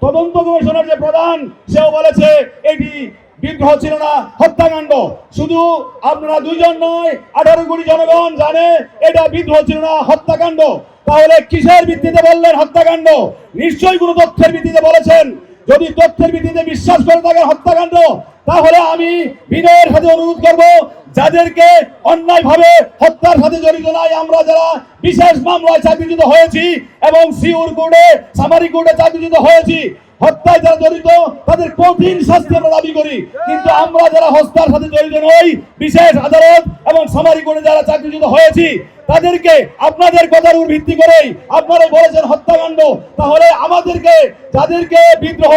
তদন্ত কমিশনের যে প্রধান সেও বলেছে এটি বিদ্রোহ ছিল না, হত্যাকাণ্ড। শুধু আপনারা দুইজন নয়, 18 কোটি জনগণ জানে এটা বিদ্রোহ ছিল না, হত্যাকাণ্ড। তাহলে কিসের ভিত্তিতে বললেন হত্যাকাণ্ড? নিশ্চয়ই কোনো তথ্যের ভিত্তিতে বলেছেন। যদি তথ্যের ভিত্তিতে বিশ্বাস করে থাকেন হত্যাকাণ্ড, তাহলে আমি বিনয়ের সাথে অনুরোধ করব, যাদেরকে অন্যায়ভাবে হত্যার সাথে জড়িত নাই, আমরা যারা বিশেষ মামলায় চাকরিচ্যুত হয়েছি এবং সিউর কোর্টে, সামারি কোর্টে চাকরিচ্যুত হয়েছি, হত্যায় যারা জড়িত তাদের কঠিন শাস্তি আমরা দাবি করি। কিন্তু আমরা যারা হত্যার সাথে জড়িত নই, বিশেষ আদালত এবং সামারি কোর্টে যারা চাকরিচ্যুত হয়েছি, তাদেরকে আপনাদের কথার উপর ভিত্তি করেই আপনারা বলেছেন হত্যাকাণ্ড। তাহলে আমাদেরকে, যাদেরকে বিদ্রোহ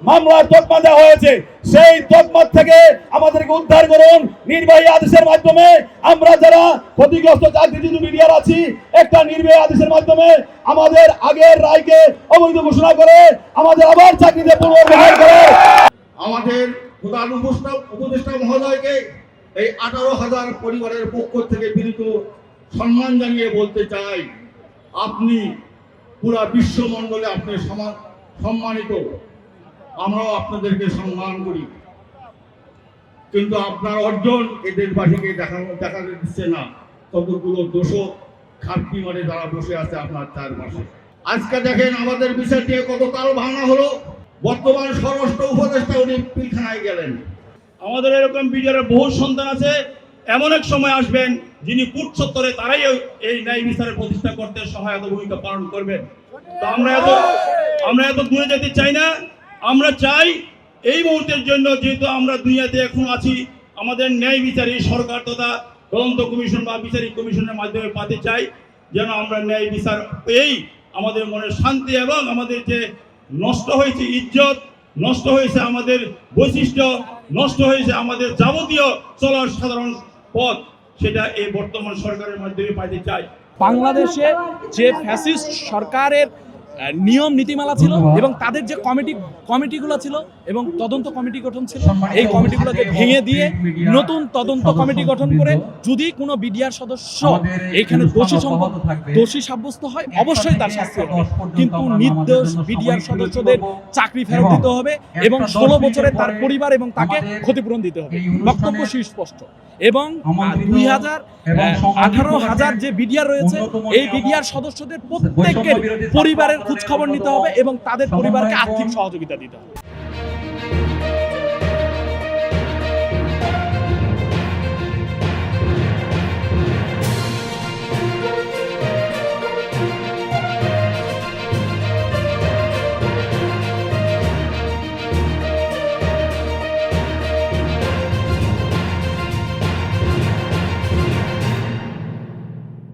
মামলার তকমা দেওয়া হয়েছে, সেই তকমা থেকে আমাদেরকে উদ্ধার করুন নির্বাহী আদেশের মাধ্যমে। আমরা যারা ক্ষতিগ্রস্ত চাকরিজীবী মিডিয়ার আছি, একটা নির্বাহী আদেশের মাধ্যমে আমাদের আগের রায়কে অবৈধ ঘোষণা করে আমাদের আবার চাকরিতে পুনর্বহাল করে আমাদের প্রধান উপদেষ্টা মহোদয়কে এই 18,000 পরিবারের পক্ষ থেকে বিনীত সম্মান জানিয়ে বলতে চাই, আপনি পুরা বিশ্বমণ্ডলে আপনি সম্মানিত, আমরাও আপনাদেরকে সম্মান করি। কিন্তু আপনার অর্জন এই দেশবাসীকে দেখা দিচ্ছে না। কতগুলো দোষক খাপটি মারে যারা বসে আছে আপনার চারপাশে। আজকে দেখেন আমাদের বিষয়টি কত কাল ভাঙা হলো। বর্তমান স্বরাষ্ট্র উপদেষ্টা উনি পিলখানায় গেলেন। আমাদের এরকম বিজয়ের বহু সন্তান আছে, এমন এক সময় আসবেন যিনি কূট চত্বরে তারাই এই ন্যায় বিচারের প্রতিষ্ঠা করতে সহায়তা ভূমিকা পালন করবেন। তো আমরা এত দূরে যেতে চাই না। আমরা চাই এই মুহূর্তের জন্য, যেহেতু আমরা দুনিয়াতে এখন আছি, আমাদের ন্যায় বিচারী সরকার তথা তদন্ত কমিশন বা বিচারিক কমিশনের মাধ্যমে পাতে চাই, যেন আমরা ন্যায় বিচার পেয়েই আমাদের মনের শান্তি এবং আমাদের যে নষ্ট হয়েছে ইজ্জত, নষ্ট হয়েছে আমাদের বৈশিষ্ট্য, নষ্ট হয়েছে আমাদের যাবতীয় চলার সাধারণ পথ, সেটা এই বর্তমান সরকারের মাধ্যমে পাইতে চাই। বাংলাদেশে যে ফ্যাসিস্ট সরকারের নিয়ম নীতিমালা ছিল এবং তাদের যে কমিটিগুলো ছিল এবং তদন্ত কমিটি গঠন ছিল, এই কমিটিগুলোকে ভেঙে দিয়ে নতুন তদন্ত কমিটি গঠন করে যদি কোনো বিডিআর সদস্য এখানে দোষী সাব্যস্ত হয়, অবশ্যই তার শাস্তি হবে। কিন্তু নির্দোষ বিডিআর সদস্যদের চাকরি ফেরত দিতে হবে এবং 16 বছরে তার পরিবার এবং তাকে ক্ষতিপূরণ দিতে হবে। বক্তব্য সুস্পষ্ট। এবং 18,000 যে বিডিআর রয়েছে, এই বিডিআর সদস্যদের প্রত্যেকের পরিবারের খোঁজ খবর নিতে হবে এবং তাদের পরিবারকে আর্থিক সহযোগিতা দিতে হবে।